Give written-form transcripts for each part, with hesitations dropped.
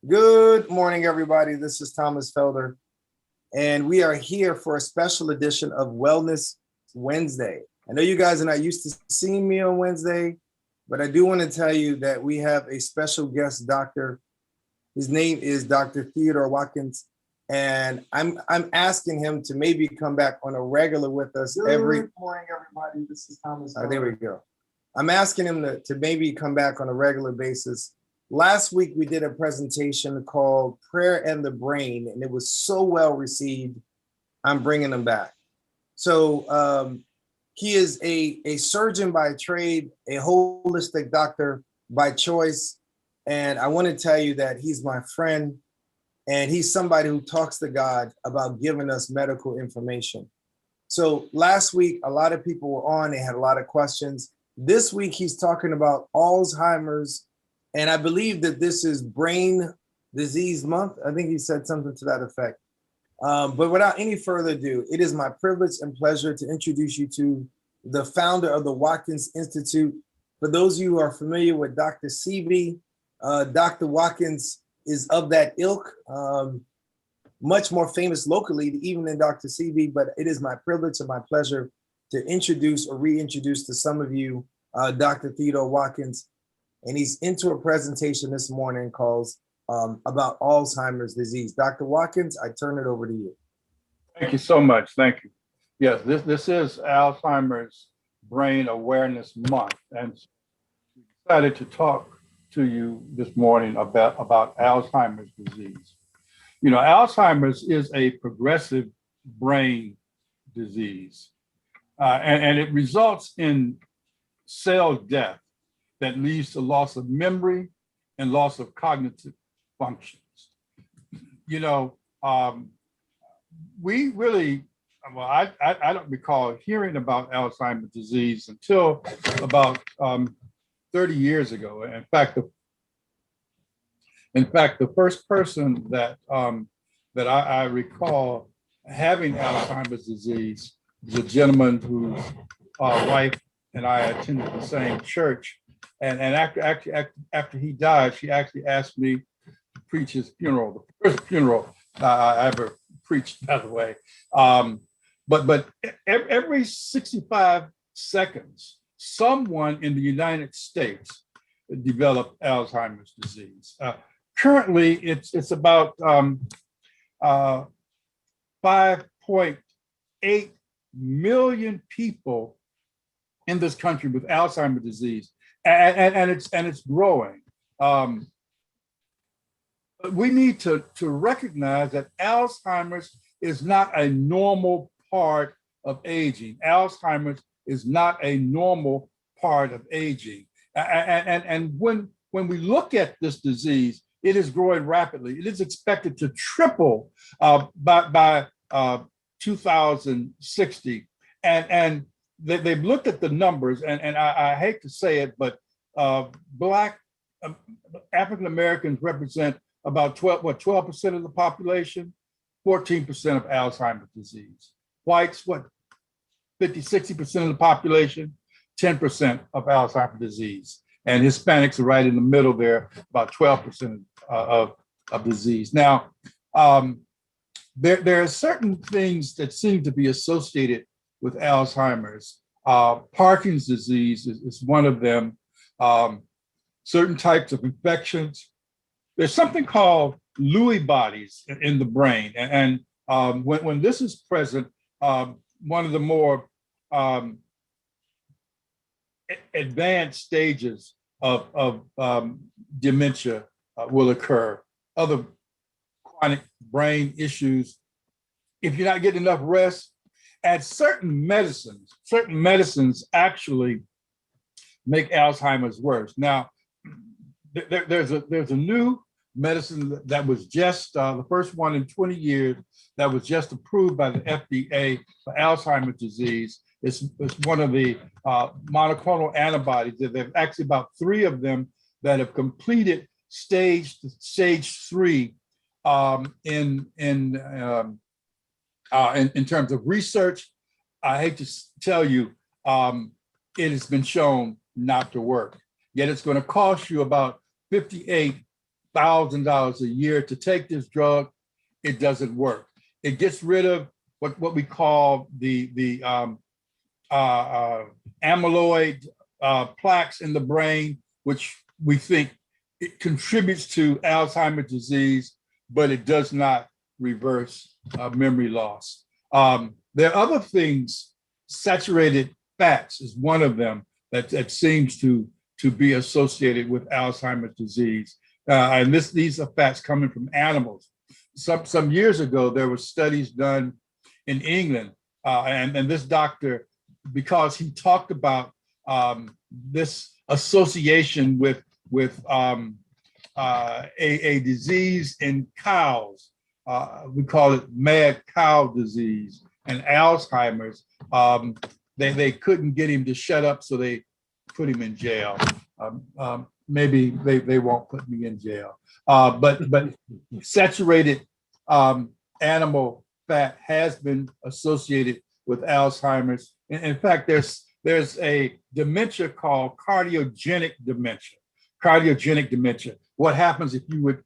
Good morning, everybody. This is Thomas Felder, and we are here for a special edition of Wellness Wednesday. I know you guys are not used to seeing me on Wednesday, but I do want to tell you that we have a special guest doctor. His name is Dr. Theodore Watkins, and I'm asking him to maybe come back on a regular with us every. Good morning, everybody. This is Thomas. There we go. I'm asking him to maybe come back on a regular basis. Last week, we did a presentation called Prayer and the Brain, and it was so well received. I'm bringing him back. So he is a surgeon by trade, a holistic doctor by choice. And I want to tell you that he's my friend, and he's somebody who talks to God about giving us medical information. So last week, a lot of people were on, they had a lot of questions. This week, he's talking about Alzheimer's. And I believe that this is Brain Disease Month. I think he said something to that effect. But without any further ado, it is my privilege and pleasure to introduce you to the founder of the Watkins Institute. For those of you who are familiar with Dr. Seavey, Dr. Watkins is of that ilk, much more famous locally even than Dr. Seavey, but it is my privilege and my pleasure to introduce or reintroduce to some of you Dr. Theodore Watkins. And he's into a presentation this morning called about Alzheimer's disease. Dr. Watkins, I turn it over to you. Thank you so much. Thank you. Yes, this is Alzheimer's Brain Awareness Month, and we decided to talk to you this morning about Alzheimer's disease. You know, Alzheimer's is a progressive brain disease, and it results in cell death that leads to loss of memory and loss of cognitive functions. You know, we really, well, I don't recall hearing about Alzheimer's disease until about 30 years ago. In fact, the first person that I recall having Alzheimer's disease was a gentleman whose wife and I attended the same church. And after he died, she actually asked me to preach his funeral, the first funeral I ever preached, by the way. But every 65 seconds, someone in the United States developed Alzheimer's disease. Currently, it's about 5.8 million people in this country with Alzheimer's disease. And it's growing. We need to recognize that Alzheimer's is not a normal part of aging. Alzheimer's is not a normal part of aging. And when we look at this disease, it is growing rapidly. It is expected to triple by 2060. And they've looked at the numbers, and I hate to say it, but Black African Americans represent about 12% of the population, 14% of Alzheimer's disease. Whites, 50-60% of the population, 10% of Alzheimer's disease. And Hispanics are right in the middle there, about 12% of disease. Now, there are certain things that seem to be associated with Alzheimer's. Parkinson's disease is one of them. Certain types of infections. There's something called Lewy bodies in the brain. And when this is present, one of the more advanced stages of dementia will occur. Other chronic brain issues. If you're not getting enough rest, and certain medicines actually make Alzheimer's worse. Now, there's a new medicine that was just the first one in 20 years that was just approved by the FDA for Alzheimer's disease. It's one of the monoclonal antibodies. There's actually about 3 of them that have completed stage 3 in terms of research. I hate to tell you, it has been shown not to work. Yet it's going to cost you about $58 $1,000 a year to take this drug. It doesn't work. It gets rid of what we call the amyloid plaques in the brain, which we think it contributes to Alzheimer's disease, but it does not reverse memory loss. There are other things. Saturated fats is one of them that seems to be associated with Alzheimer's disease. And these are fats coming from animals. Some years ago, there were studies done in England, and this doctor, because he talked about this association with a disease in cows. We call it mad cow disease and Alzheimer's. They couldn't get him to shut up, so they put him in jail. Maybe they won't put me in jail. But saturated animal fat has been associated with Alzheimer's. In fact, there's a dementia called cardiogenic dementia. Cardiogenic dementia. What happens if you would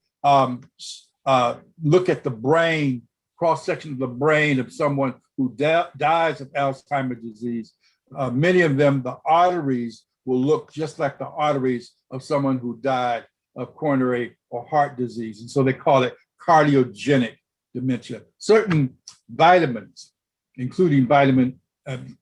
look at the brain, cross-section of the brain of someone who dies of Alzheimer's disease? Many of them, the arteries will look just like the arteries of someone who died of coronary or heart disease. And so they call it cardiogenic dementia. Certain vitamins, including vitamin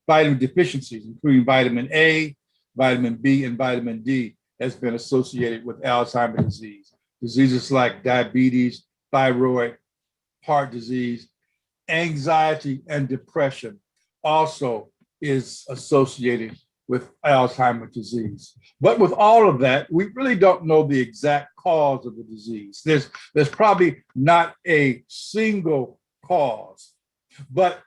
deficiencies, including vitamin A, vitamin B, and vitamin D, has been associated with Alzheimer's disease. Diseases like diabetes, thyroid, heart disease, anxiety, and depression also is associated with Alzheimer's disease. But with all of that, we really don't know the exact cause of the disease. There's probably not a single cause, but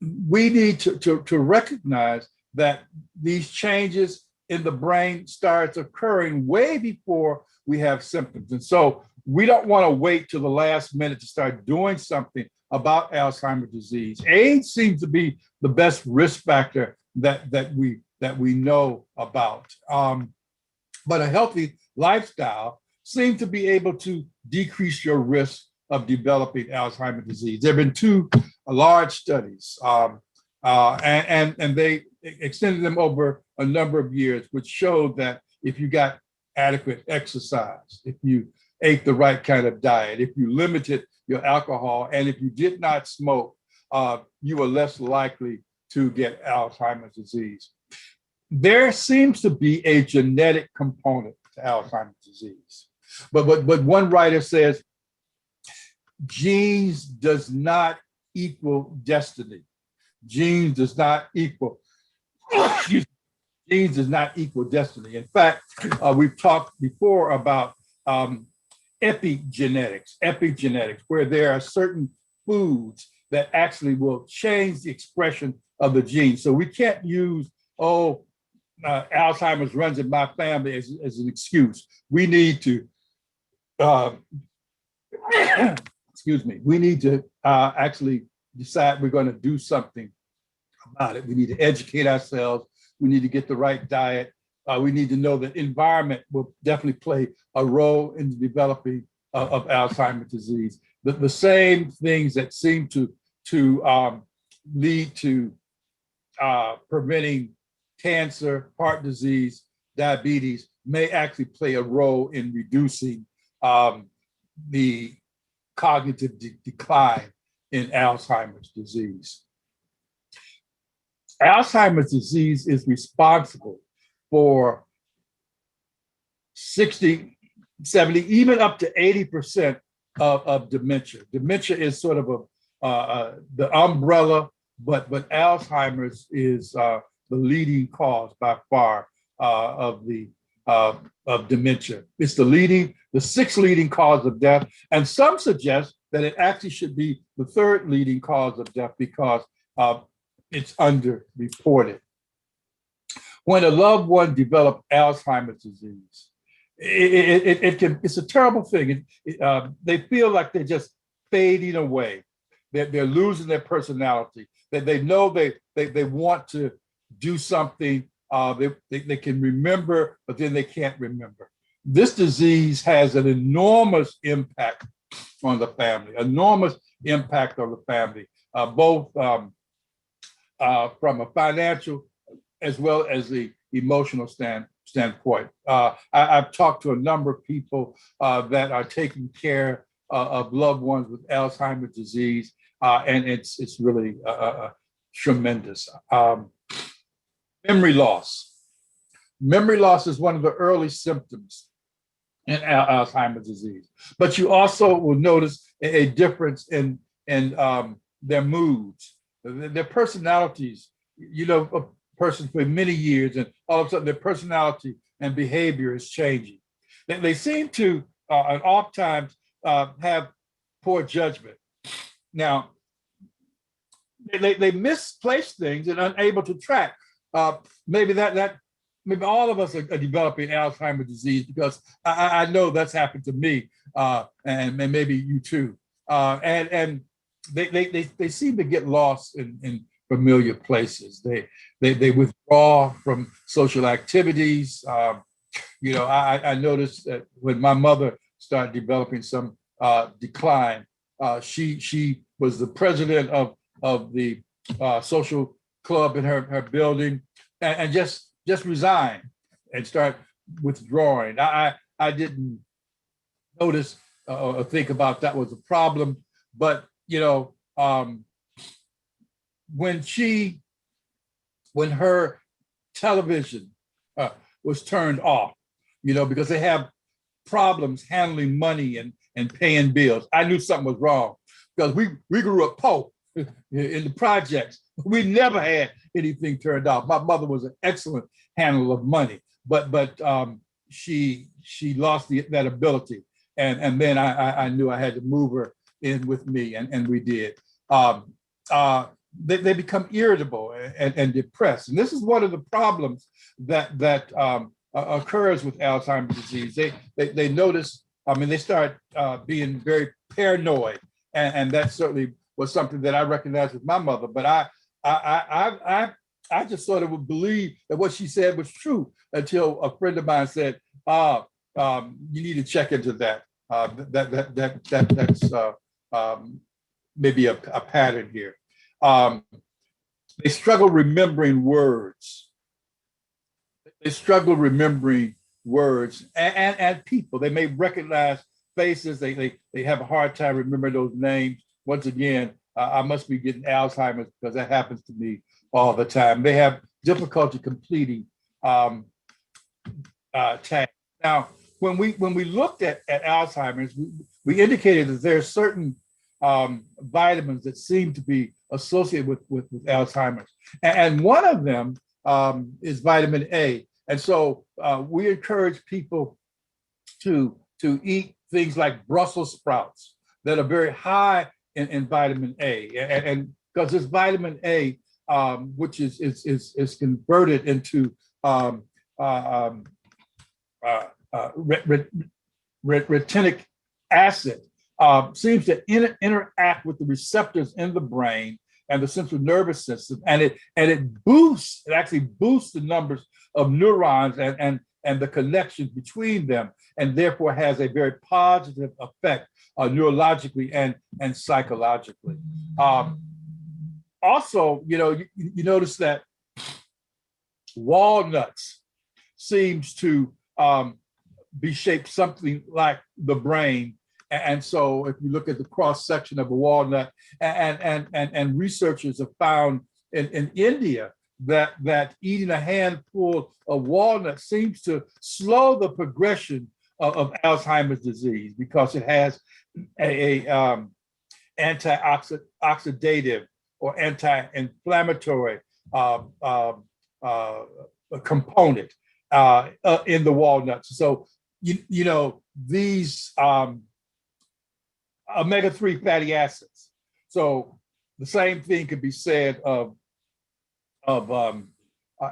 we need to recognize that these changes in the brain starts occurring way before we have symptoms. And so we don't want to wait till the last minute to start doing something about Alzheimer's disease. Age seems to be the best risk factor that we know about. But a healthy lifestyle seems to be able to decrease your risk of developing Alzheimer's disease. There have been two large studies, and they extended them over a number of years, which showed that if you got adequate exercise, if you ate the right kind of diet, if you limited your alcohol, and if you did not smoke, you were less likely to get Alzheimer's disease. There seems to be a genetic component to Alzheimer's disease. But one writer says, genes does not equal destiny. Genes does not equal, genes does not equal destiny. In fact, we've talked before about epigenetics, where there are certain foods that actually will change the expression of the gene. So we can't use, Alzheimer's runs in my family as an excuse. We need to, we need to actually decide we're going to do something about it. We need to educate ourselves. We need to get the right diet. We need to know that environment will definitely play a role in the developing of Alzheimer's disease. The same things that seem to lead to preventing cancer, heart disease, diabetes may actually play a role in reducing the cognitive decline in Alzheimer's disease. Alzheimer's disease is responsible for 60, 70, even up to 80% of dementia. Dementia is sort of the umbrella, but Alzheimer's is the leading cause by far of dementia. It's the sixth leading cause of death, and some suggest that it actually should be the third leading cause of death because it's underreported. When a loved one develops Alzheimer's disease, it's a terrible thing. They feel like they're just fading away. They're losing their personality. They know they want to do something. They can remember, but then they can't remember. this disease has an enormous impact on the family, both from a financial as well as the emotional standpoint. I've talked to a number of people that are taking care of loved ones with Alzheimer's disease, and it's really tremendous. Memory loss. Memory loss is one of the early symptoms in Alzheimer's disease, but you also will notice a difference in their moods, their personalities. You know, a person for many years, and all of a sudden their personality and behavior is changing. They seem to, oftentimes, have poor judgment. Now, they misplace things and unable to track. Maybe maybe all of us are developing Alzheimer's disease, because I know that's happened to me, and maybe you too. And they seem to get lost in familiar places. They withdraw from social activities. You know, I noticed that when my mother started developing some decline, she was the president of the social club in her building, and just resigned and start withdrawing. I didn't notice or think about that was a problem, but you know, when her television was turned off, you know, because they have problems handling money and paying bills, I knew something was wrong, because we grew up poor in the projects. We never had anything turned off. My mother was an excellent handler of money, but she lost that ability, and then I knew I had to move her in with me, and we did. They become irritable and depressed, and this is one of the problems that occurs with Alzheimer's disease. They notice. I mean, they start being very paranoid, and that certainly was something that I recognized with my mother. But I just sort of would believe that what she said was true until a friend of mine said, "You need to check into that. That's maybe a pattern here." They struggle remembering words. They struggle remembering words and people. They may recognize faces. They have a hard time remembering those names. Once again, I must be getting Alzheimer's, because that happens to me all the time. They have difficulty completing tasks. Now, when we looked at Alzheimer's, we indicated that there are certain vitamins that seem to be associated with Alzheimer's, and one of them is vitamin A. And so we encourage people to eat things like Brussels sprouts that are very high in vitamin A, and because this vitamin A, which is converted into retinic acid, seems to interact with the receptors in the brain and the central nervous system, and it actually boosts the numbers of neurons and the connections between them, and therefore has a very positive effect neurologically and psychologically. Also, you know, you notice that walnuts seems to be shaped something like the brain. And so if you look at the cross section of a walnut, and researchers have found in India that eating a handful of walnuts seems to slow the progression of Alzheimer's disease, because it has a antioxidative or anti-inflammatory component in the walnuts. So you know, these omega-3 fatty acids. So the same thing could be said of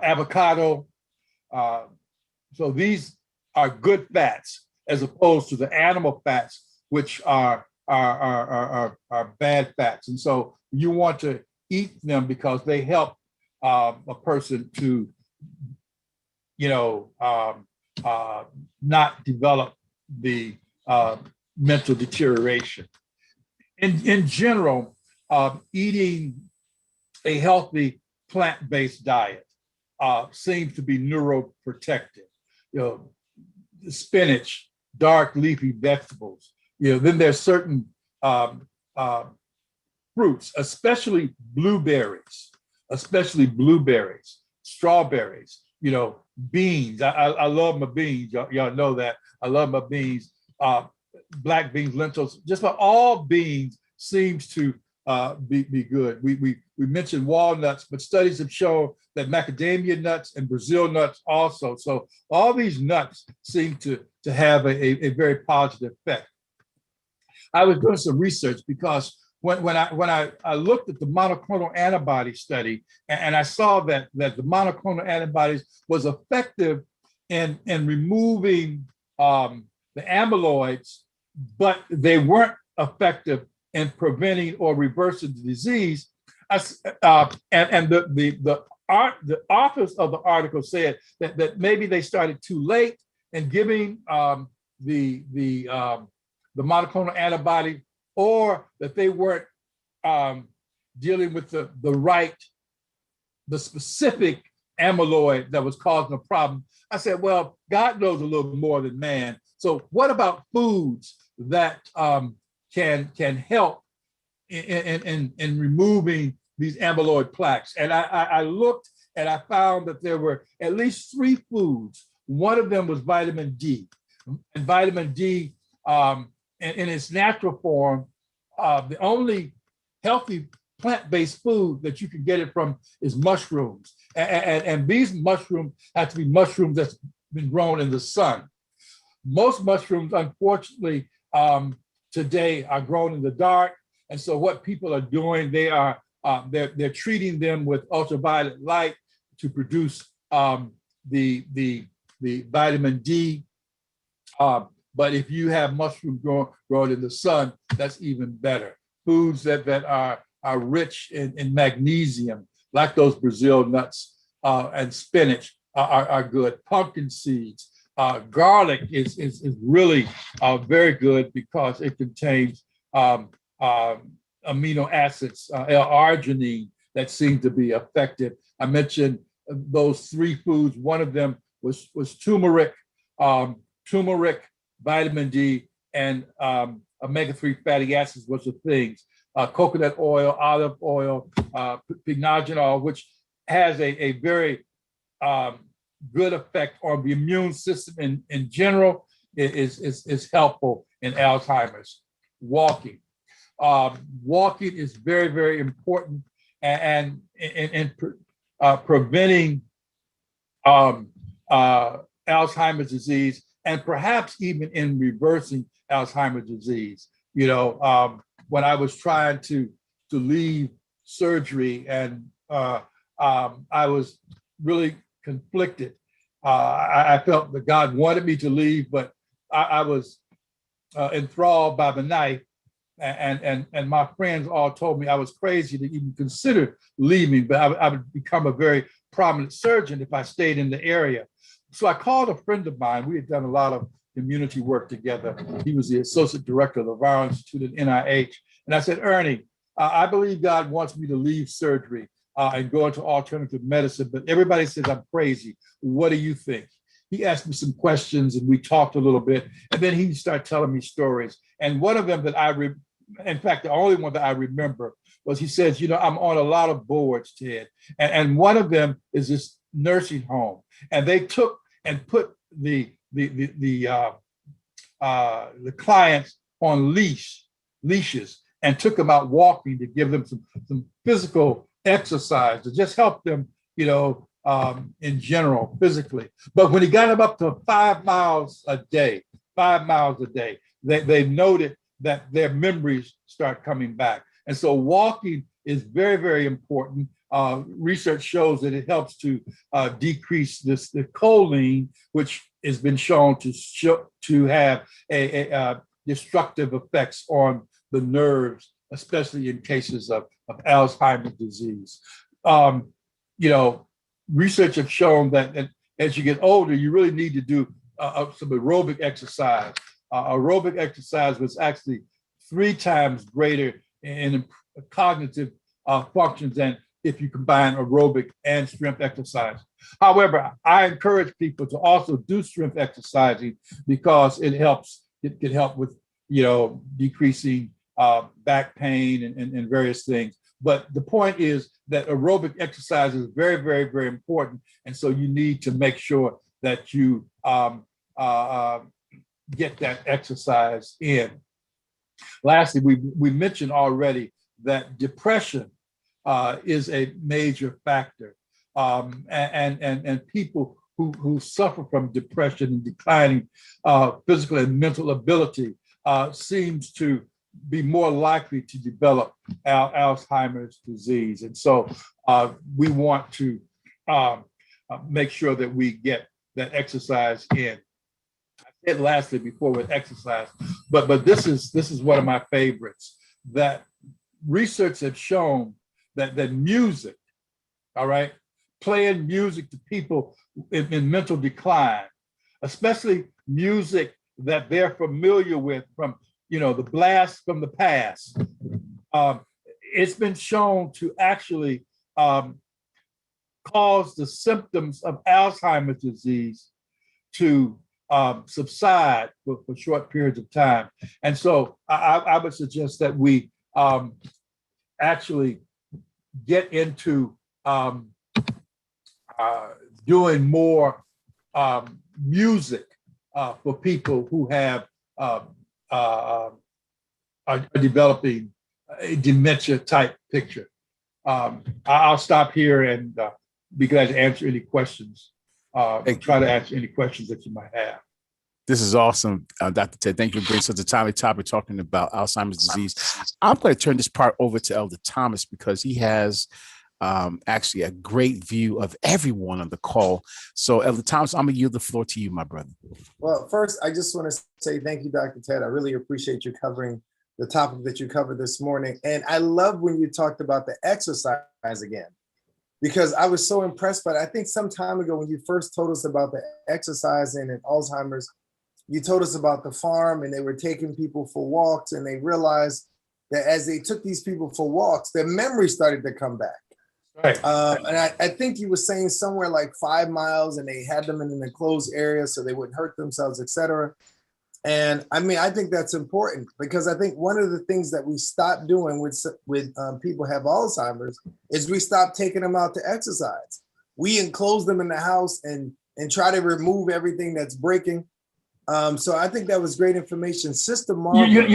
avocado. So these are good fats, as opposed to the animal fats, which are bad fats. And so you want to eat them because they help a person to, you know, not develop the mental deterioration. In general, eating a healthy plant-based diet seems to be neuroprotective. You know, spinach, dark leafy vegetables. You know, then there's certain fruits, especially blueberries, strawberries. You know, beans. I love my beans. Y'all know that. I love my beans. Black beans, lentils. Just about all beans seems to be good. We mentioned walnuts, but studies have shown that macadamia nuts and Brazil nuts also. So all these nuts seem to have a very positive effect. I was doing some research because when I looked at the monoclonal antibody study, and I saw that the monoclonal antibodies was effective in removing the amyloids, but they weren't effective in preventing or reversing the disease. The authors of the article said that maybe they started too late in giving the monoclonal antibody, or that they weren't dealing with the specific amyloid that was causing the problem. I said, well, God knows a little more than man. So what about foods that can help in removing these amyloid plaques? And I looked and I found that there were at least 3 foods. One of them was vitamin D. And vitamin D, in its natural form, the only healthy plant-based food that you can get it from is mushrooms. And these mushrooms have to be mushrooms that's been grown in the sun. Most mushrooms, unfortunately, today are grown in the dark. And so what people are doing, they're treating them with ultraviolet light to produce the vitamin D. But if you have mushrooms grown in the sun, that's even better. Foods that are rich in magnesium, like those Brazil nuts and spinach, are good. Pumpkin seeds. Garlic is really very good because it contains amino acids, L-arginine, that seem to be effective. I mentioned those 3 foods. One of them was turmeric, vitamin D, and omega-3 fatty acids was the things. Coconut oil, olive oil, pycnogenol, which has a very good effect on the immune system in general, is helpful in Alzheimer's. Walking. Walking is very, very important and in preventing Alzheimer's disease, and perhaps even in reversing Alzheimer's disease. You know, when I was trying to leave surgery, and I was really conflicted. I felt that God wanted me to leave, but I was enthralled by the knife, and my friends all told me I was crazy to even consider leaving, but I would become a very prominent surgeon if I stayed in the area. So I called a friend of mine. We had done a lot of community work together. He was the associate director of the Viral Institute at NIH. And I said, Ernie, I believe God wants me to leave surgery and go into alternative medicine, but everybody says I'm crazy. What do you think? He asked me some questions and we talked a little bit, and then he started telling me stories. And one of them that in fact, the only one that I remember was he says, you know, I'm on a lot of boards, Ted, and one of them is this nursing home, and they took and put the clients on leashes and took them out walking to give them some physical exercise to just help them, you know, in general, physically. But when he got them up to 5 miles a day, they noted that their memories start coming back. And so walking is very, very important. Research shows that it helps to decrease the choline, which has been shown to have a destructive effects on the nerves, especially in cases of Alzheimer's disease. You know, research has shown that as you get older, you really need to do some aerobic exercise. Aerobic exercise was actually 3 times greater in cognitive functions than if you combine aerobic and strength exercise. However, I encourage people to also do strength exercising because it helps. It can help with, decreasing back pain and various things. But the point is that aerobic exercise is very, very, very important. And so you need to make sure that you get that exercise in. Lastly, we mentioned already that depression is a major factor. And people who suffer from depression and declining physical and mental ability seems to be more likely to develop Alzheimer's disease. And so we want to make sure that we get that exercise in. I said lastly before with exercise, but this is one of my favorites, that research has shown that music, all right, playing music to people in mental decline, especially music that they're familiar with from, the blast from the past. It's been shown to actually cause the symptoms of Alzheimer's disease to subside for short periods of time. And so I would suggest that we actually get into doing more music for people who have are developing a dementia type picture. I'll stop here and be glad to answer any questions. Try to answer any questions that you might have. This is awesome, Dr. Ted. Thank you for bringing such a timely topic talking about Alzheimer's disease. I'm going to turn this part over to Elder Thomas because he has actually a great view of everyone on the call. So, Elder Thomas, I'm going to yield the floor to you, my brother. Well, first, I just want to say thank you, Dr. Ted. I really appreciate you covering the topic that you covered this morning. And I love when you talked about the exercise again, because I was so impressed by it. I think some time ago when you first told us about the exercising and Alzheimer's, you told us about the farm and they were taking people for walks, and they realized that as they took these people for walks, their memory started to come back. Right. And I think you were saying somewhere like 5 miles, and they had them in an enclosed area so they wouldn't hurt themselves, etc. And I mean, I think that's important because I think one of the things that we stopped doing with people who have Alzheimer's is we stopped taking them out to exercise. We enclose them in the house and try to remove everything that's breaking. So I think that was great information. Sister Margaret,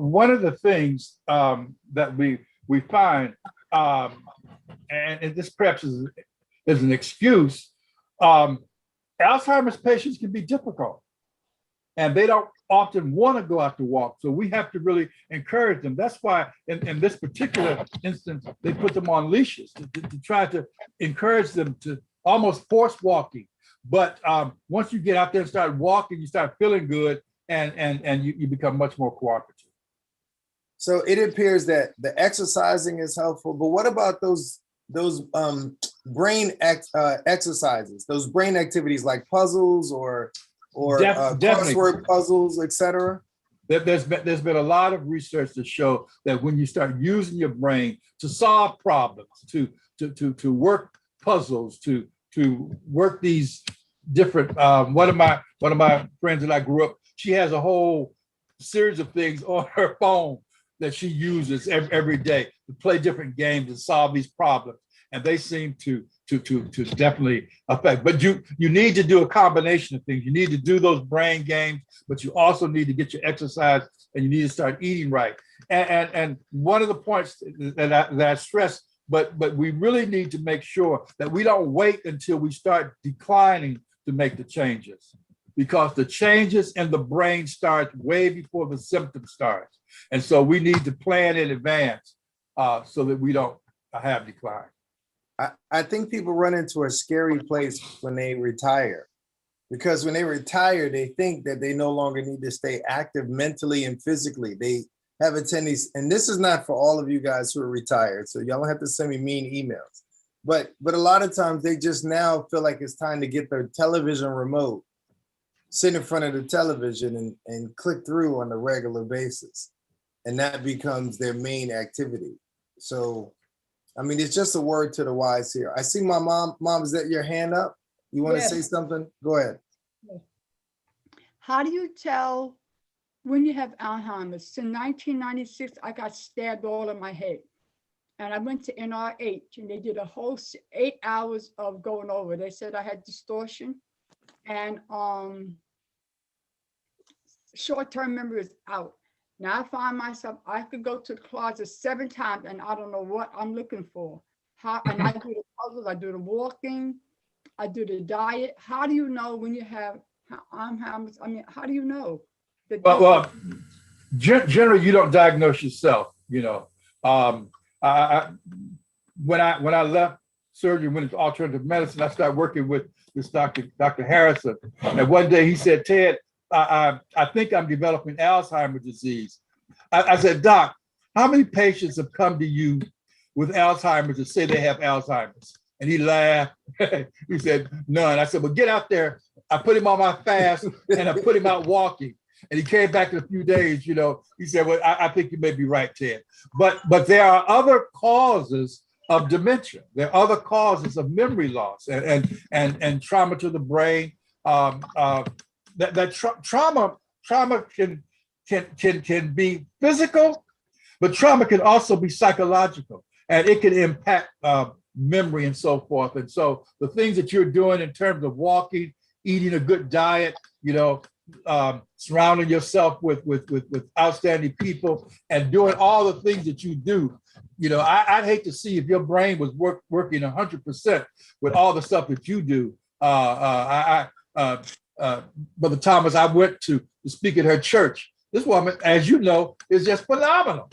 one of the things that we find, and this perhaps is an excuse, Alzheimer's patients can be difficult, and they don't often want to go out to walk. So we have to really encourage them. That's why in this particular instance, they put them on leashes to try to encourage them to almost force walking. But once you get out there and start walking, you start feeling good, and you become much more cooperative. So it appears that the exercising is helpful, but what about those brain exercises, those brain activities like puzzles or crossword puzzles, etc.? There's been a lot of research to show that when you start using your brain to solve problems, to work puzzles, to work these different. One of my friends that I grew up, she has a whole series of things on her phone that she uses every day to play different games and solve these problems, and they seem to definitely affect. But you need to do a combination of things. You need to do those brain games, but you also need to get your exercise, and you need to start eating right. And one of the points that I stress, but we really need to make sure that we don't wait until we start declining to make the changes, because the changes in the brain start way before the symptoms start. And so we need to plan in advance so that we don't have decline. I think people run into a scary place when they retire, because when they retire, they think that they no longer need to stay active mentally and physically. They have a tendency, and this is not for all of you guys who are retired, so y'all don't have to send me mean emails. But a lot of times they just now feel like it's time to get their television remote sit in front of the television and click through on a regular basis. And that becomes their main activity. So, I mean, it's just a word to the wise here. I see my mom. Mom, is that your hand up? You want to Yes. say something? Go ahead. How do you tell when you have Alzheimer's? In 1996, I got stabbed all in my head. And I went to NRH and they did a whole 8 hours of going over. They said I had distortion and short-term memory is out. Now I find myself, I could go to the closet 7 times and I don't know what I'm looking for. And I do the puzzles, I do the walking, I do the diet. How do you know when you have Alzheimer's? I mean, how do you know? Well, generally, you don't diagnose yourself. You know, when I left surgery, went into alternative medicine, I started working with this Dr. Harrison. And one day he said, "Ted, I think I'm developing Alzheimer's disease." I said, "Doc, how many patients have come to you with Alzheimer's to say they have Alzheimer's?" And he laughed. He said, "None." I said, "Well, get out there." I put him on my fast and I put him out walking. And he came back in a few days, you know, he said, "Well, I think you may be right, Ted." But there are other causes of dementia. There are other causes of memory loss and trauma to the brain. Trauma can be physical, but trauma can also be psychological, and it can impact memory and so forth. And so the things that you're doing in terms of walking, eating a good diet, you know, surrounding yourself with outstanding people and doing all the things that you do. You know, I'd hate to see if your brain was working 100% with all the stuff that you do. Brother Thomas, I went to speak at her church. This woman, as you know, is just phenomenal.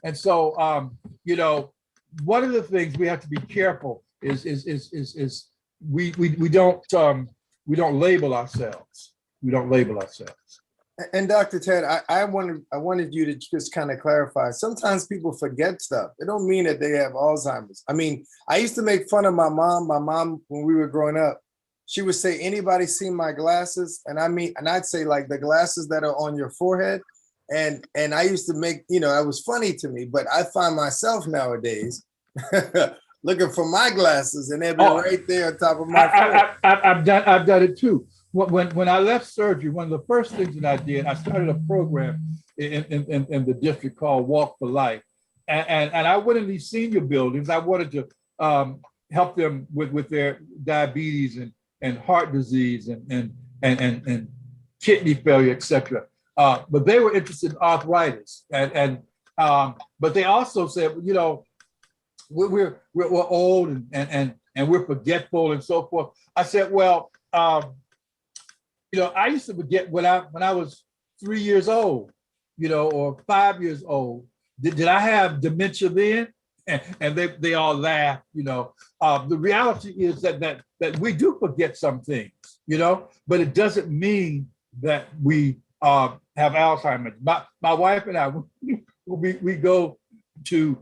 And so, you know, one of the things we have to be careful is we don't label ourselves. We don't label ourselves. And Dr. Ted, I wanted you to just kind of clarify. Sometimes people forget stuff. It don't mean that they have Alzheimer's. I mean, I used to make fun of my mom. My mom, when we were growing up, she would say, "Anybody seen my glasses?" And I'd say like the glasses that are on your forehead. And I used to make, you know, it was funny to me, but I find myself nowadays looking for my glasses and they'll be right there on top of my forehead. I've done it too. When I left surgery, one of the first things that I did, I started a program in the district called Walk for Life. And I went in these senior buildings. I wanted to help them with their diabetes and heart disease and kidney failure, etc. But they were interested in arthritis. But they also said, you know, we're old and we're forgetful and so forth. I said, well, you know, I used to forget when I was 3 years old, you know, or 5 years old. Did I have dementia then? And they all laughed, you know. The reality is that we do forget some things, you know, but it doesn't mean that we have Alzheimer's. My wife and I, we go to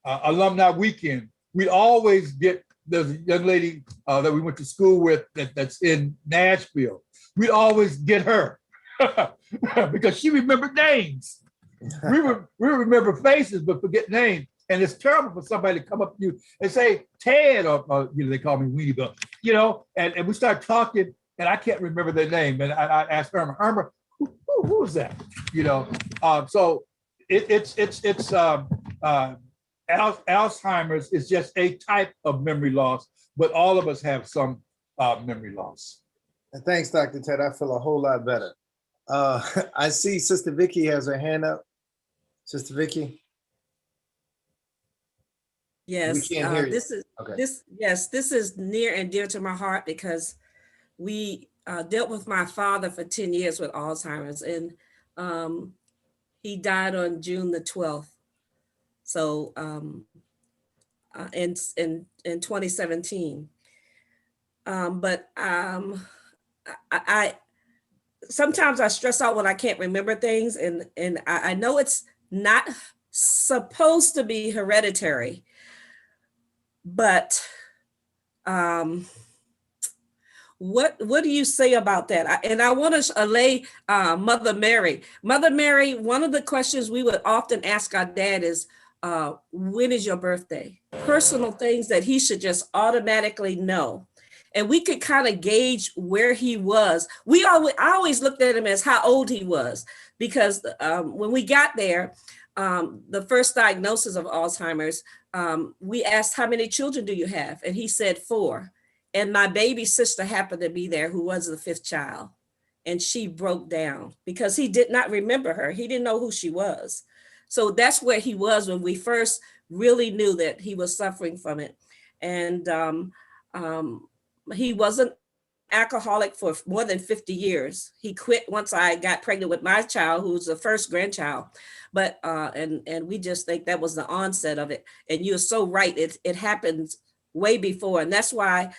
alumni weekend. We always get, there's a young lady that we went to school with that's in Nashville. We always get her because she remembered names. We remember faces, but forget names. And it's terrible for somebody to come up to you and say, "Ted," or you know, they call me Weenie Bill, you know, and we start talking and I can't remember their name. And I asked Irma, who is that? You know, so Alzheimer's is just a type of memory loss, but all of us have some memory loss. And thanks, Dr. Ted. I feel a whole lot better. I see Sister Vicky has her hand up. Sister Vicky. Yes, We can't hear you. This is near and dear to my heart because we dealt with my father for 10 years with Alzheimer's, and he died on June the 12th. So in 2017. I sometimes I stress out when I can't remember things, and I know it's not supposed to be hereditary, but What do you say about that? And I want to allay Mother Mary. Mother Mary, one of the questions we would often ask our dad is, when is your birthday? Personal things that he should just automatically know. And we could kind of gauge where he was. I always looked at him as how old he was, because when we got there, the first diagnosis of Alzheimer's, we asked, how many children do you have? And he said 4. And my baby sister happened to be there, who was the 5th child. And she broke down because he did not remember her. He didn't know who she was. So that's where he was when we first really knew that he was suffering from it. And he wasn't alcoholic for more than 50 years. He quit once I got pregnant with my child, who was the first grandchild. But and we just think that was the onset of it. And you're so right. It happens way before. And that's why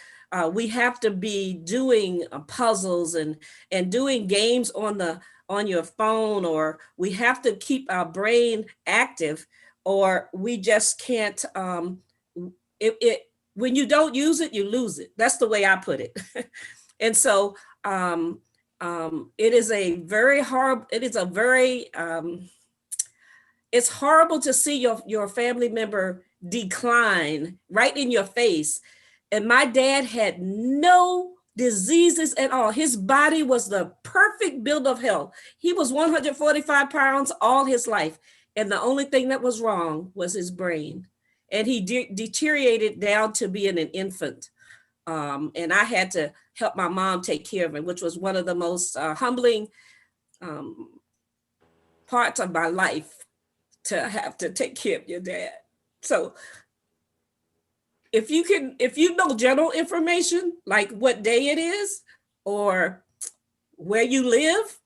we have to be doing puzzles and doing games on your phone, or we have to keep our brain active, or we just can't. When you don't use it, you lose it. That's the way I put it. And so it is a very hard. It is a very. It's horrible to see your family member decline right in your face. And my dad had no diseases at all. His body was the perfect build of health. He was 145 pounds all his life. And the only thing that was wrong was his brain. And he deteriorated down to being an infant. And I had to help my mom take care of him, which was one of the most humbling parts of my life, to have to take care of your dad. So if you know general information, like what day it is or where you live,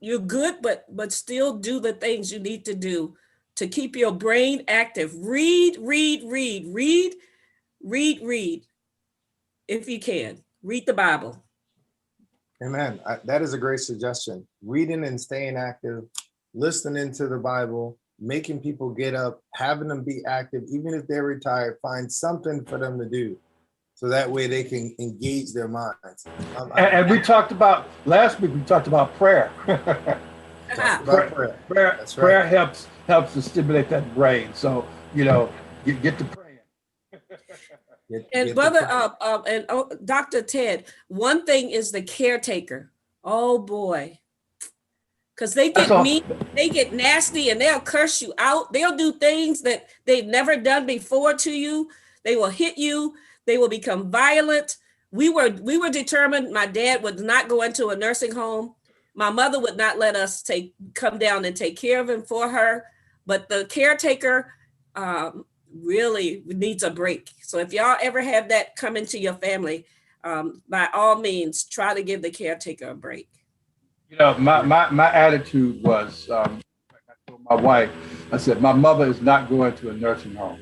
you're good, but still do the things you need to do to keep your brain active. Read. If you can, read the Bible. Amen. That is a great suggestion. Reading and staying active, listening to the Bible, making people get up, having them be active, even if they're retired, find something for them to do. So that way they can engage their minds. And we talked about, last week, we talked about prayer. Prayer. That's right. Prayer helps to stimulate that brain. So, get to praying. And brother, Dr. Ted, one thing is the caretaker. Oh boy. Because they get mean, they get nasty, and they'll curse you out. They'll do things that they've never done before to you. They will hit you. They will become violent. We were determined my dad would not go into a nursing home. My mother would not let us come down and take care of him for her. But the caretaker really needs a break. So if y'all ever have that come into your family, by all means, try to give the caretaker a break. My attitude was, I told my wife, I said, my mother is not going to a nursing home.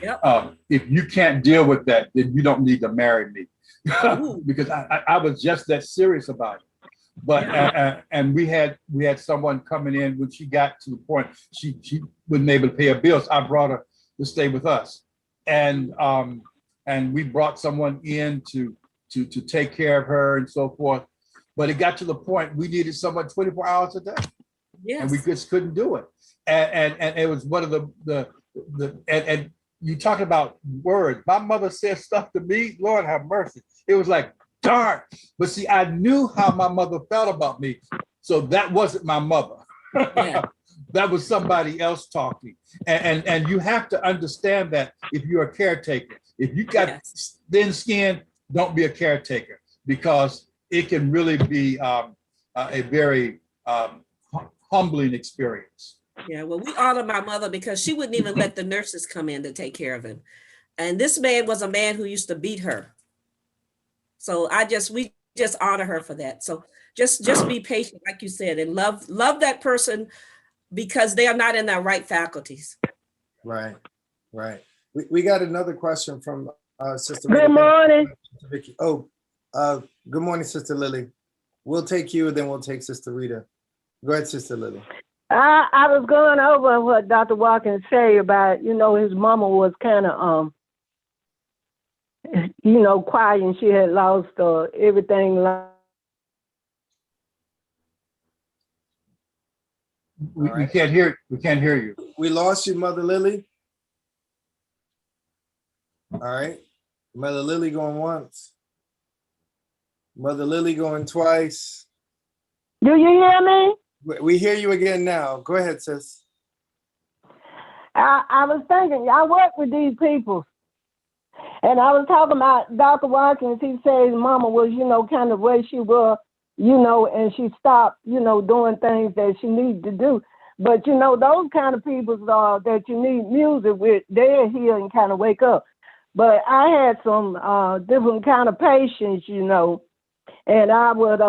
Yep. If you can't deal with that, then you don't need to marry me. Because I was just that serious about it. But and we had someone coming in when she got to the point she wasn't able to pay her bills. I brought her to stay with us, and we brought someone in to take care of her and so forth. But it got to the point we needed someone 24 hours a day. Yes. And we just couldn't do it. And it was one of the you talk about words. My mother said stuff to me, Lord have mercy. It was like, darn. But see, I knew how my mother felt about me. So that wasn't my mother. Yeah. That was somebody else talking. And you have to understand that if you're a caretaker, if you got thin skin, don't be a caretaker, because it can really be a very humbling experience. Yeah, well, we honor my mother because she wouldn't even let the nurses come in to take care of him. And this man was a man who used to beat her. So we just honor her for that. So just be patient, like you said, and love that person, because they are not in their right faculties. Right. We got another question from Sister. Good morning. Vicky. Good morning, Sister Lily. We'll take you, and then we'll take Sister Rita. Go ahead, Sister Lily. I was going over what Dr. Watkins said about, his mama was kind of, quiet, and she had lost everything. We can't hear. We can't hear you. We lost you, Mother Lily. All right. Mother Lily going once. Mother Lily going twice. Do you hear me? We hear you again now. Go ahead, sis. I was thinking, I work with these people, and I was talking about Dr. Watkins. He said his mama was, kind of where she was, and she stopped, doing things that she needed to do. But, those kind of people that you need music with, they're here and kind of wake up. But I had some different kind of patients, and I would,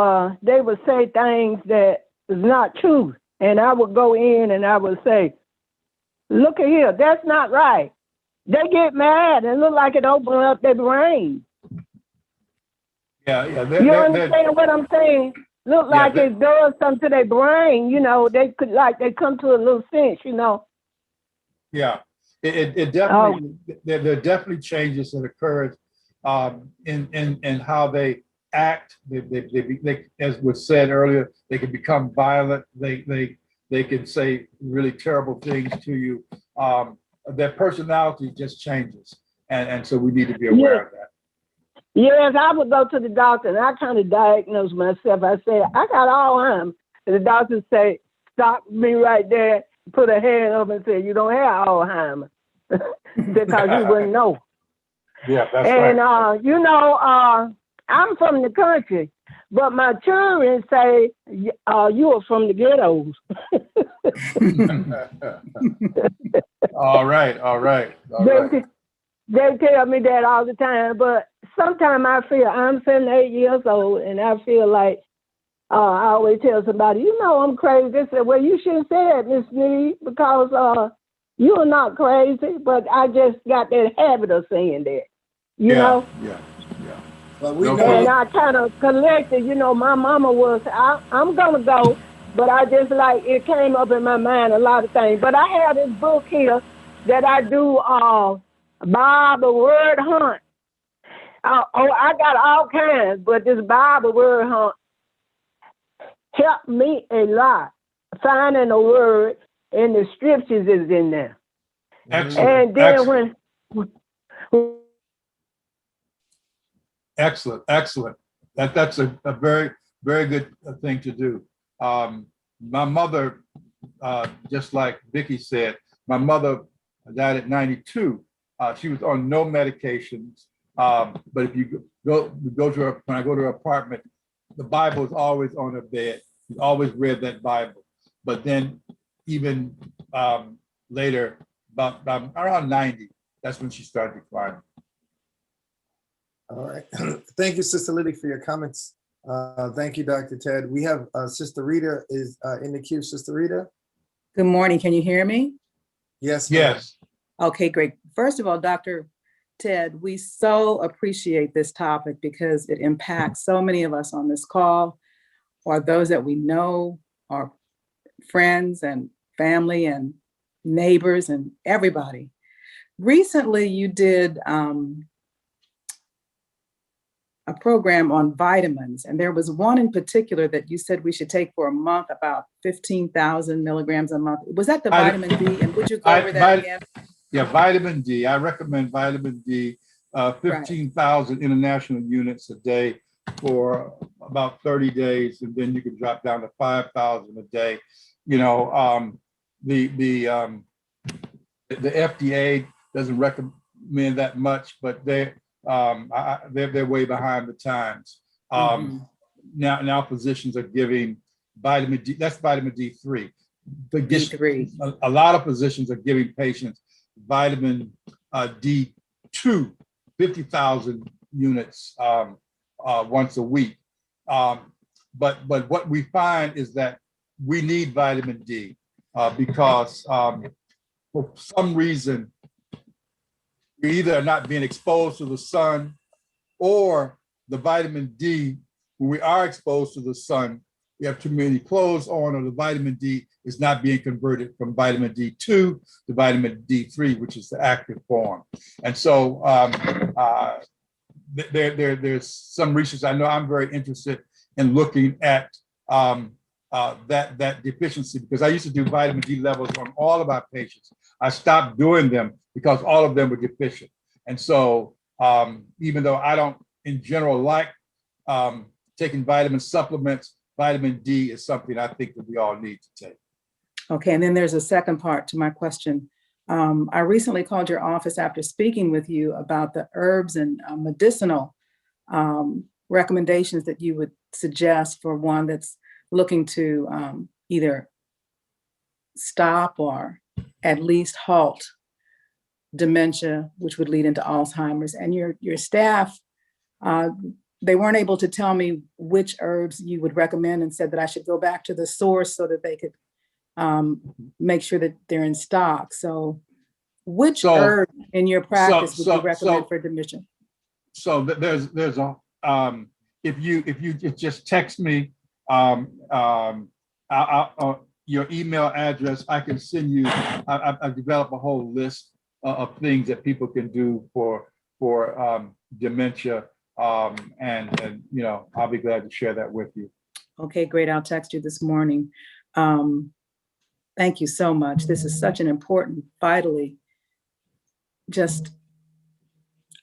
they would say things that is not true. And I would go in and I would say, look at here, that's not right. They get mad and look like it opened up their brain. Yeah. You understand what I'm saying? Look like it does something to their brain, they could they come to a little sense, Yeah, it definitely, there are definitely changes that occurred in how they act. They, as was said earlier, they can become violent. They can say really terrible things to you. Their personality just changes, and so we need to be aware of that. Yes, I would go to the doctor and I kind of diagnose myself. I say, I got Alzheimer's. And the doctor say, stop me right there, put a hand up and say, you don't have Alzheimer's. Because you wouldn't know. Yeah, that's right. And, I'm from the country, but my children say, you are from the ghettos. All right. They tell me that all the time, but sometimes I feel, I'm 78 years old, and I feel like I always tell somebody, I'm crazy. They say, well, you shouldn't say that, Miss Sneed, because you are not crazy, but I just got that habit of saying that, you know? Yeah. Well, we And know. I kind of collected, my mama was, I'm going to go, but I just it came up in my mind a lot of things. But I have this book here that I do Bible word hunt. I got all kinds, but this Bible word hunt helped me a lot. Finding a word and the scriptures is in there. Excellent. And then Excellent. That's a very, very good thing to do. My mother, just like Vicki said, my mother died at 92. She was on no medications. But if you go to her, when I go to her apartment, the Bible is always on her bed. She always read that Bible. But then even later, about around 90, that's when she started declining. All right. Thank you, Sister Lily, for your comments. Thank you, Dr. Ted. We have Sister Rita is in the queue. Sister Rita? Good morning. Can you hear me? Yes. Yes. Okay, great. First of all, Dr. Ted, we so appreciate this topic because it impacts so many of us on this call, or those that we know, our friends and family and neighbors and everybody. Recently, you did a program on vitamins, and there was one in particular that you said we should take for a month, about 15,000 milligrams a month. Was that the vitamin D? And would you go over that again? Yeah, vitamin D. I recommend vitamin D, 15,000 international units a day for about 30 days, and then you can drop down to 5,000 a day. The FDA doesn't recommend that much, but they're way behind the times. Now physicians are giving vitamin D. That's vitamin D3. D3. A lot of physicians are giving patients vitamin D2, 50,000 units once a week. But what we find is that we need vitamin D because for some reason, we either are not being exposed to the sun, or the vitamin D, when we are exposed to the sun, we have too many clothes on, or the vitamin D is not being converted from vitamin D2 to vitamin D3, which is the active form. And so there's some research. I know I'm very interested in looking at that deficiency, because I used to do vitamin D levels on all of our patients. I stopped doing them because all of them were deficient. And so even though I don't in general like taking vitamin supplements, vitamin D is something I think that we all need to take. Okay, and then there's a second part to my question. I recently called your office after speaking with you about the herbs and medicinal recommendations that you would suggest for one that's looking to either stop or at least halt dementia, which would lead into Alzheimer's. And your staff, they weren't able to tell me which herbs you would recommend, and said that I should go back to the source so that they could make sure that they're in stock. So which herb in your practice would you recommend for dementia? So there's a, if you just text me your email address, I can send you, I've developed a whole list of things that people can do for dementia. And you know, I'll be glad to share that with you. Okay, great. I'll text you this morning. Thank you so much. This is such an important, vitally, just,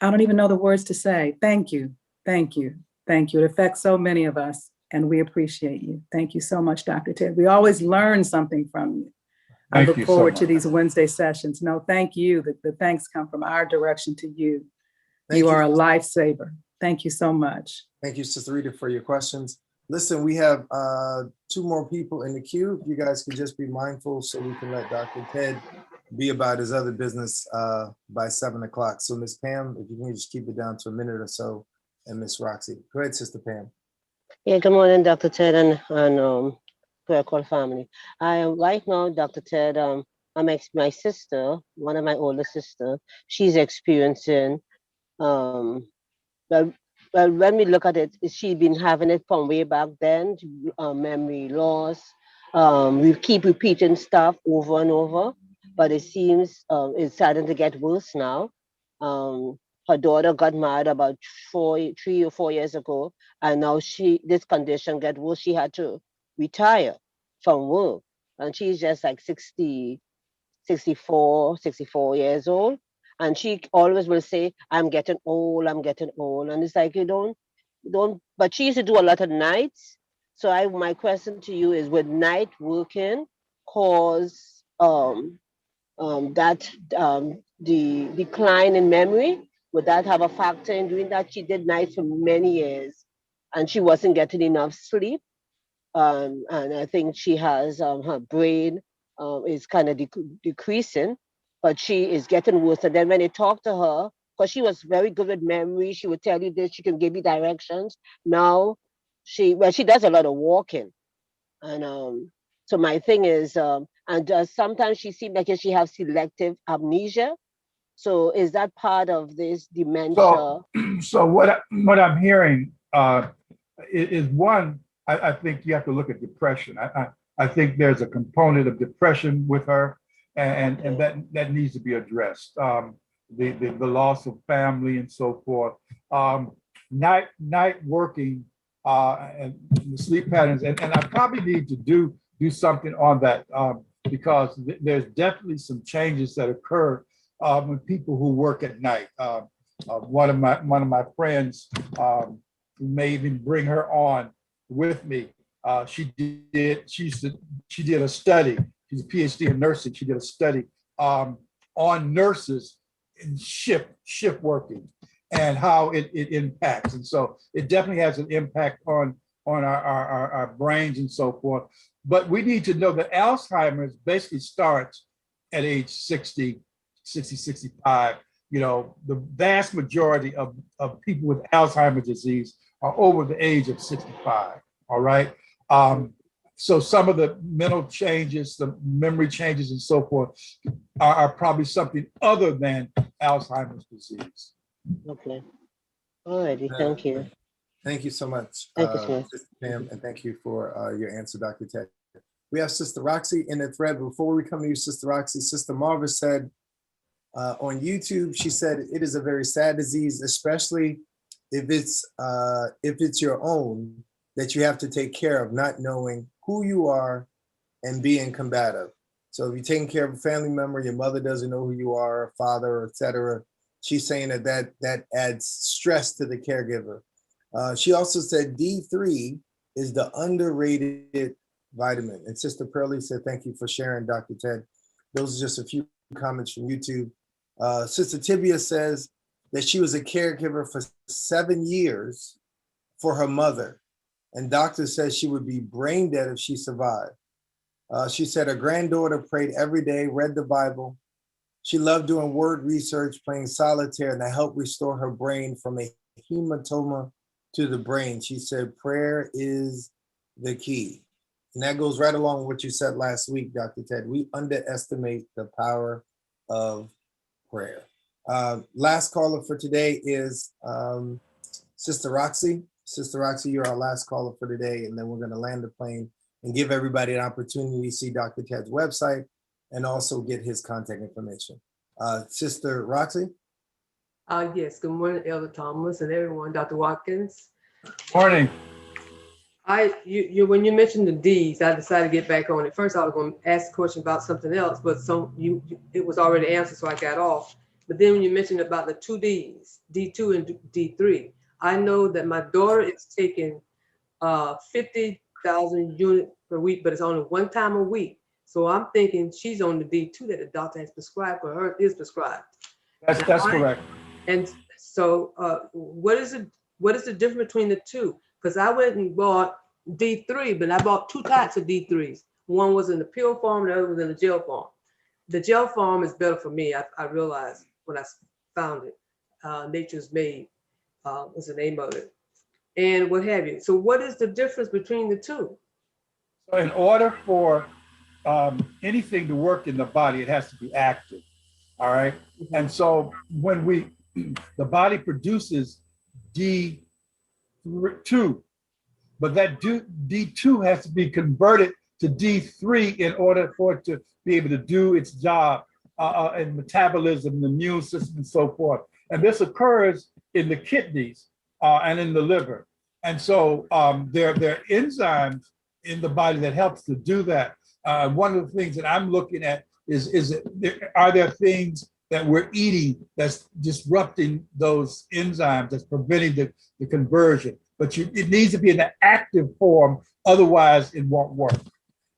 I don't even know the words to say. Thank you. Thank you. Thank you. It affects so many of us, and we appreciate you. Thank you so much, Dr. Ted. We always learn something from you. I look forward to these Wednesday sessions. No, thank you. The thanks come from our direction to you. You are a lifesaver. Thank you so much. Thank you, Sister Rita, for your questions. Listen, we have 2 more people in the queue. You guys can just be mindful so we can let Dr. Ted be about his other business by 7 o'clock. So Miss Pam, if you can just keep it down to a minute or so, and Miss Roxy. Go ahead, Sister Pam. Yeah, good morning, Dr. Ted and Prayer Call family. Right now, Dr. Ted, my sister, one of my older sisters, she's experiencing well, when we look at it, she's been having it from way back then, memory loss. We keep repeating stuff over and over, but it seems it's starting to get worse now. Her daughter got married about 3 or 4 years ago, and now this condition got worse. She had to retire from work, and she's just like 64 years old. And she always will say, I'm getting old. And it's like, you don't, but she used to do a lot of nights. So my question to you is, would night working cause the decline in memory? Would that have a factor in doing that? She did nights for many years and she wasn't getting enough sleep. And I think she has, her brain is kind of decreasing. But she is getting worse. And then when you talk to her, because she was very good with memory, she would tell you this, she can give you directions. Now she does a lot of walking. And so my thing is, sometimes she seems like she has selective amnesia. So is that part of this dementia? So what I'm hearing is one, I think you have to look at depression. I think there's a component of depression with her. And that needs to be addressed. The loss of family and so forth. Night working and the sleep patterns, and I probably need to do something on that because there's definitely some changes that occur with people who work at night. One of my friends may even bring her on with me. She did a study. She's a PhD in nursing. She did a study on nurses in shift working and how it impacts. And so it definitely has an impact on our brains and so forth. But we need to know that Alzheimer's basically starts at age 60, 65. You know, the vast majority of people with Alzheimer's disease are over the age of 65, all right? So some of the mental changes, the memory changes and so forth are probably something other than Alzheimer's disease. Okay. All righty. Thank you. Thank you so much, Thank you, sir. Sister Pam, and thank you for your answer, Dr. Ted. We have Sister Roxy in the thread. Before we come to you, Sister Roxy, Sister Marva said on YouTube, she said, it is a very sad disease, especially if it's your own, that you have to take care of, not knowing who you are and being combative. So if you're taking care of a family member, your mother doesn't know who you are, a father, etc. She's saying that adds stress to the caregiver. She also said D3 is the underrated vitamin. And Sister Pearlie said, thank you for sharing, Dr. Ted. Those are just a few comments from YouTube. Sister Tibia says that she was a caregiver for 7 years for her mother. And doctor says she would be brain dead if she survived. She said her granddaughter prayed every day, read the Bible. She loved doing word research, playing solitaire, and that helped restore her brain from a hematoma to the brain. She said prayer is the key. And that goes right along with what you said last week, Dr. Ted. We underestimate the power of prayer. Last caller for today is Sister Roxy. Sister Roxy, you're our last caller for today, and then we're going to land the plane and give everybody an opportunity to see Dr. Ted's website and also get his contact information. Sister Roxy? Yes, good morning, Elder Thomas and everyone, Dr. Watkins. Morning. When you mentioned the D's, I decided to get back on it. First, I was going to ask a question about something else, but it was already answered, so I got off. But then when you mentioned about the 2 D's, D2 and D3, I know that my daughter is taking 50,000 units per week, but it's only 1 time a week. So I'm thinking she's on the D2 that the doctor has prescribed for her, is prescribed. That's correct. And so what is the difference between the two? Because I went and bought D3, but I bought 2 types of D3s. One was in the pill form, the other was in the gel form. The gel form is better for me. I realized when I found it. Nature's Made was the name of it. And what have you. So what is the difference between the two? So in order for anything to work in the body, it has to be active. All right. And so when the body produces D2, but that D2 has to be converted to D3 in order for it to be able to do its job in metabolism, the immune system, and so forth. And this occurs in the kidneys and in the liver. And so there are enzymes in the body that helps to do that. One of the things that I'm looking at is are there things that we're eating that's disrupting those enzymes, that's preventing the conversion? But it needs to be in an active form, otherwise it won't work.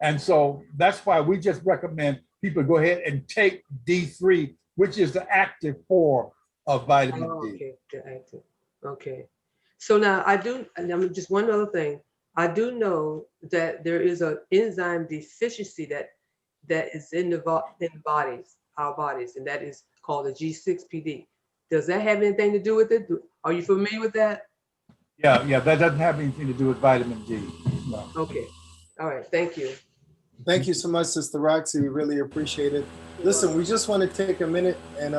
And so that's why we just recommend people go ahead and take D3, which is the active form of vitamin D. Okay, the active. Okay. So now and just one other thing. I do know that there is an enzyme deficiency that is in the bodies, our bodies, and that is called the G6PD. Does that have anything to do with it? Are you familiar with that? Yeah, that doesn't have anything to do with vitamin D. No. Okay. All right. Thank you. Thank you so much, Sister Roxy. We really appreciate it. Listen, we just want to take a minute and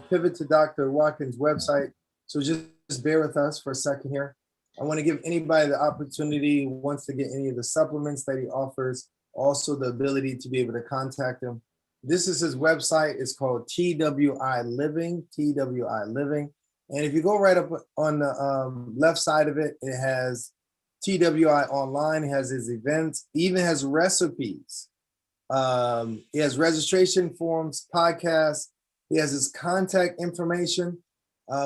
pivot to Dr. Watkins' website. So just bear with us for a second here. I want to give anybody the opportunity who wants to get any of the supplements that he offers, also the ability to be able to contact him. This is his website. It's called TWI Living, TWI Living. And if you go right up on the left side of it, it has TWI Online. It has his events, even has recipes. He has registration forms, podcasts. He has his contact information,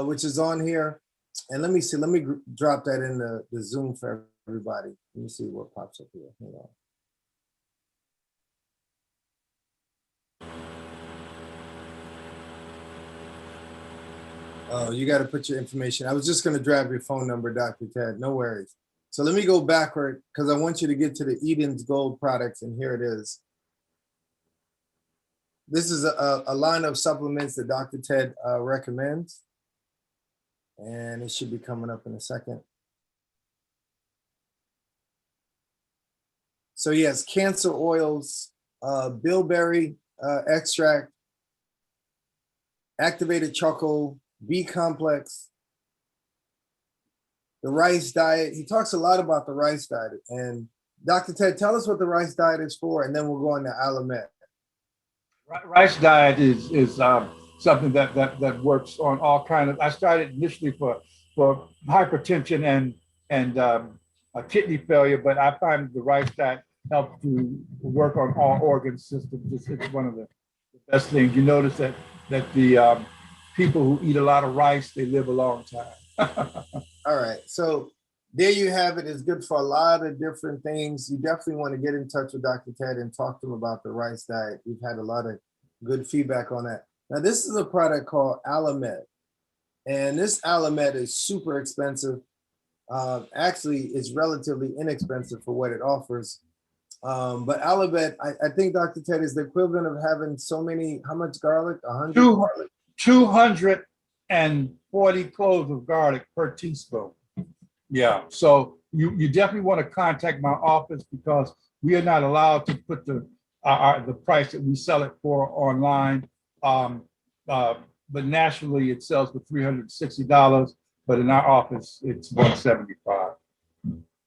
which is on here. And let me see, let me drop that in the Zoom for everybody. Let me see what pops up here. Hang on. Oh, you got to put your information. I was just going to grab your phone number, Dr. Ted. No worries. So let me go backward because I want you to get to the Eden's Gold products, and here it is. This is a line of supplements that Dr. Ted recommends, and it should be coming up in a second. So he has cancer oils, bilberry extract, activated charcoal, B complex, the rice diet. He talks a lot about the rice diet. And Dr. Ted, tell us what the rice diet is for, and then we'll go on to Alamet. Rice diet is something that works on all kinds of. I started initially for for hypertension and kidney failure, but I find the rice diet helps to work on all organ systems. It's one of the best things. You notice that the people who eat a lot of rice, they live a long time. All right. So there you have it. It's good for a lot of different things. You definitely want to get in touch with Dr. Ted and talk to him about the rice diet. We've had a lot of good feedback on that. Now, this is a product called Alamed. And this Alamed is super expensive. Actually, it's relatively inexpensive for what it offers. But Alamed, I think Dr. Ted is the equivalent of having so many, how much garlic? 100 garlic? 240 cloves of garlic per teaspoon. Yeah, so you definitely want to contact my office because we are not allowed to put the price that we sell it for online. But nationally it sells for $360, but in our office it's $175.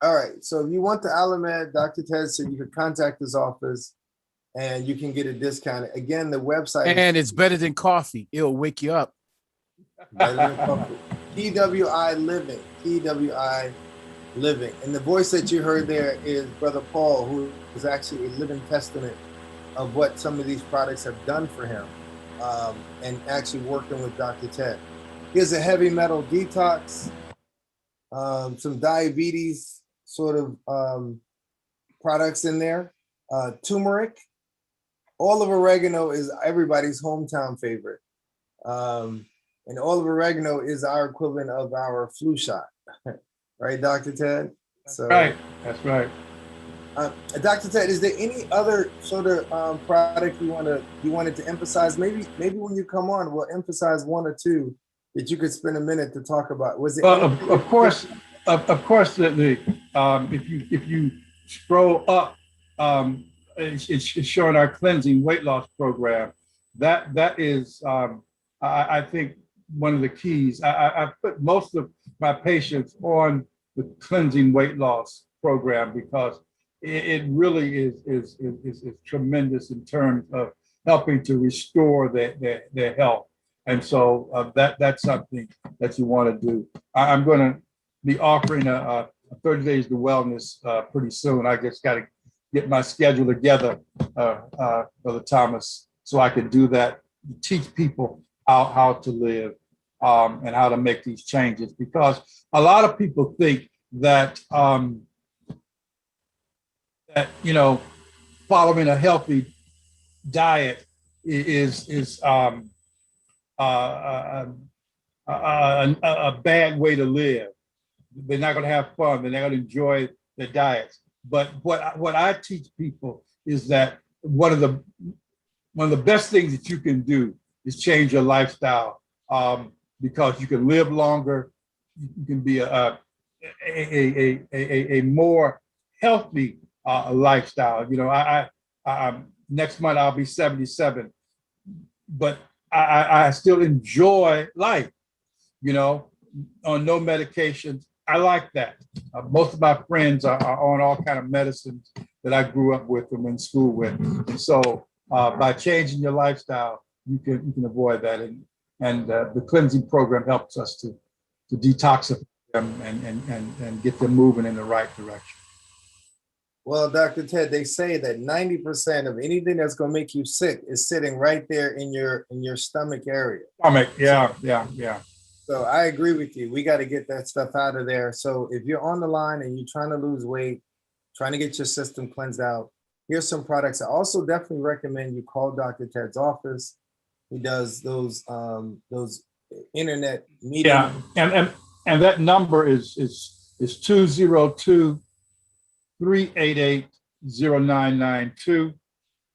All right, so if you want the Alamed, Dr. Ted said you could contact his office and you can get a discount. Again, the website And it's better than coffee. It'll wake you up. TWI Living, TWI Living. And the voice that you heard there is Brother Paul, who is actually a living testament of what some of these products have done for him, and actually working with Dr. Ted. Here's a heavy metal detox, some diabetes sort of products in there, turmeric. All of oregano is everybody's hometown favorite. And all of oregano is our equivalent of our flu shot, right, Dr. Ted? So, right, that's right. Dr. Ted, is there any other sort of product you wanted to emphasize? Maybe when you come on, we'll emphasize one or two that you could spend a minute to talk about. Was it? Well, of course, if you scroll up, it's showing our cleansing weight loss program. That is, I think, one of the keys. I put most of my patients on the cleansing weight loss program because it really is tremendous in terms of helping to restore their health. And so that's something that you want to do. I'm going to be offering a 30 days to wellness pretty soon. I just got to get my schedule together, Brother Thomas, so I can do that, teach people how to live and how to make these changes. Because a lot of people think that, following a healthy diet is a bad way to live. They're not going to have fun. They're not going to enjoy the diets. But what I teach people is that one of the best things that you can do is change your lifestyle, because you can live longer. You can be a more healthy lifestyle. I next month I'll be 77, but I still enjoy life. On no medications. I like that. Most of my friends are on all kind of medicines that I grew up with them in school with, and so by changing your lifestyle, you can avoid that. And the cleansing program helps us to detoxify them and get them moving in the right direction. Well, Dr. Ted, they say that 90% of anything that's going to make you sick is sitting right there in your stomach area. Yeah. So I agree with you. We got to get that stuff out of there. So if you're on the line and you're trying to lose weight, trying to get your system cleansed out, here's some products. I also definitely recommend you call Dr. Ted's office. He does those internet meetings. Yeah, and that number is 202-388-0992.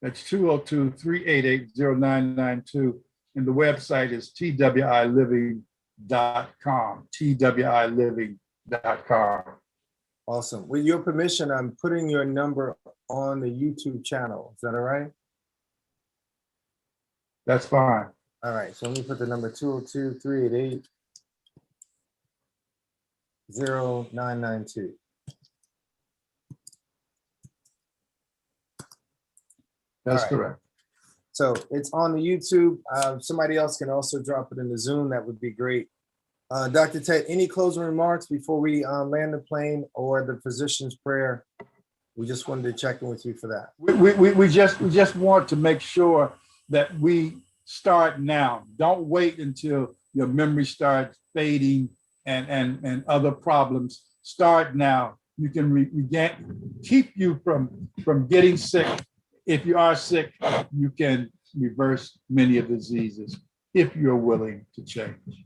That's 202-388-0992. And the website is twiliving.com. twiliving.com. Awesome. With your permission, I'm putting your number on the YouTube channel. Is that all right? That's fine. All right. So let me put the number 202-388-0992. That's right. correct. So it's on the YouTube. Somebody else can also drop it in the Zoom. That would be great. Dr. Ted, any closing remarks before we land the plane or the physician's prayer? We just wanted to check in with you for that. We just want to make sure that we start now. Don't wait until your memory starts fading and other problems. Start now. You can keep you from getting sick. If you are sick, you can reverse many of the diseases if you're willing to change.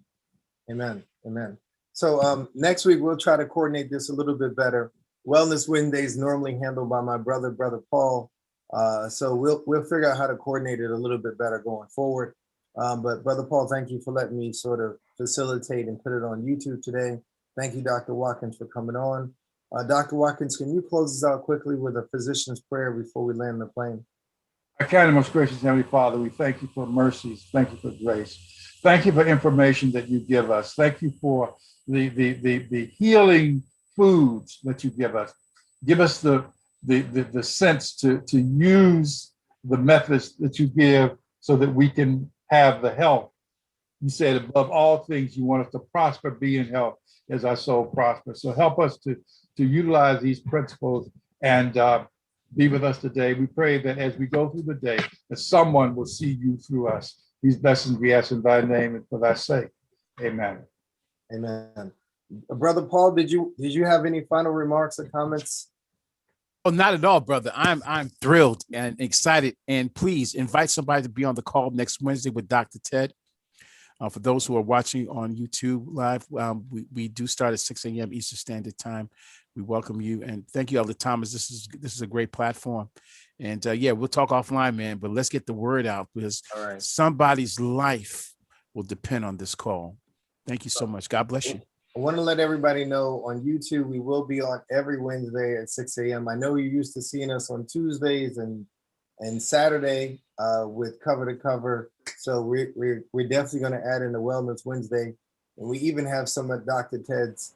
Amen. Amen. So next week, we'll try to coordinate this a little bit better. Wellness Wednesday is normally handled by my brother Paul. So we'll figure out how to coordinate it a little bit better going forward. But Brother Paul, thank you for letting me sort of facilitate and put it on YouTube today. Thank you, Dr. Watkins, for coming on. Dr. Watkins, can you close us out quickly with a physician's prayer before we land the plane? Our kind and most gracious Heavenly Father, we thank you for mercies. Thank you for grace. Thank you for information that you give us. Thank you for the healing foods that you give us. Give us the sense to use the methods that you give so that we can have the health. You said above all things, you want us to prosper, be in health as our soul prospers. So help us to utilize these principles and be with us today. We pray that as we go through the day, that someone will see you through us. These blessings we ask in thy name and for thy sake. Amen. Amen. Brother Paul, did you have any final remarks or comments? Oh, not at all, brother. I'm thrilled and excited. And please invite somebody to be on the call next Wednesday with Dr. Ted. For those who are watching on YouTube live, we do start at 6 a.m. Eastern Standard Time. We welcome you and thank you, Elder Thomas. This is a great platform. And yeah, we'll talk offline, man, but let's get the word out because somebody's life will depend on this call. Thank you so much. God bless you. I want to let everybody know on YouTube, we will be on every Wednesday at 6 a.m. I know you're used to seeing us on Tuesdays and Saturday with Cover to Cover. So we're definitely going to add in the Wellness Wednesday. And we even have some of Dr. Ted's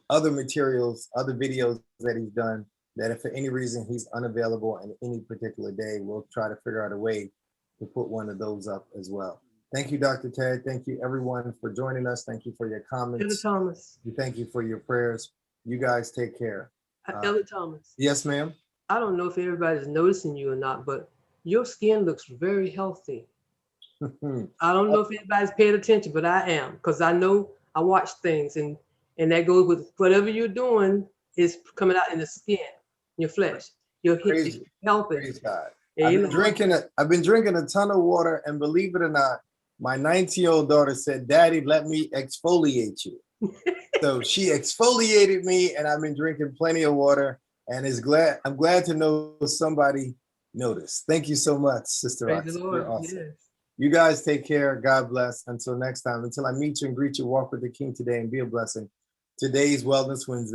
other materials, other videos that he's done that if for any reason he's unavailable on any particular day, we'll try to figure out a way to put one of those up as well. Thank you, Dr. Ted. Thank you, everyone, for joining us. Thank you for your comments. Elder Thomas. We thank you for your prayers. You guys take care. Elder Thomas. Yes, ma'am. I don't know if everybody's noticing you or not, but your skin looks very healthy. I don't know if anybody's paying attention, but I am, because I know I watch things and that goes with whatever you're doing is coming out in the skin, your flesh. You're healthy. Praise God. I've been drinking a ton of water, and believe it or not, my 19-year-old daughter said, "Daddy, let me exfoliate you." So she exfoliated me, and I've been drinking plenty of water. And I'm glad to know somebody noticed. Thank you so much, Sister Rox. You're awesome. Yes. You guys take care. God bless. Until next time, until I meet you and greet you, walk with the King today and be a blessing. Today's Wellness Wednesday.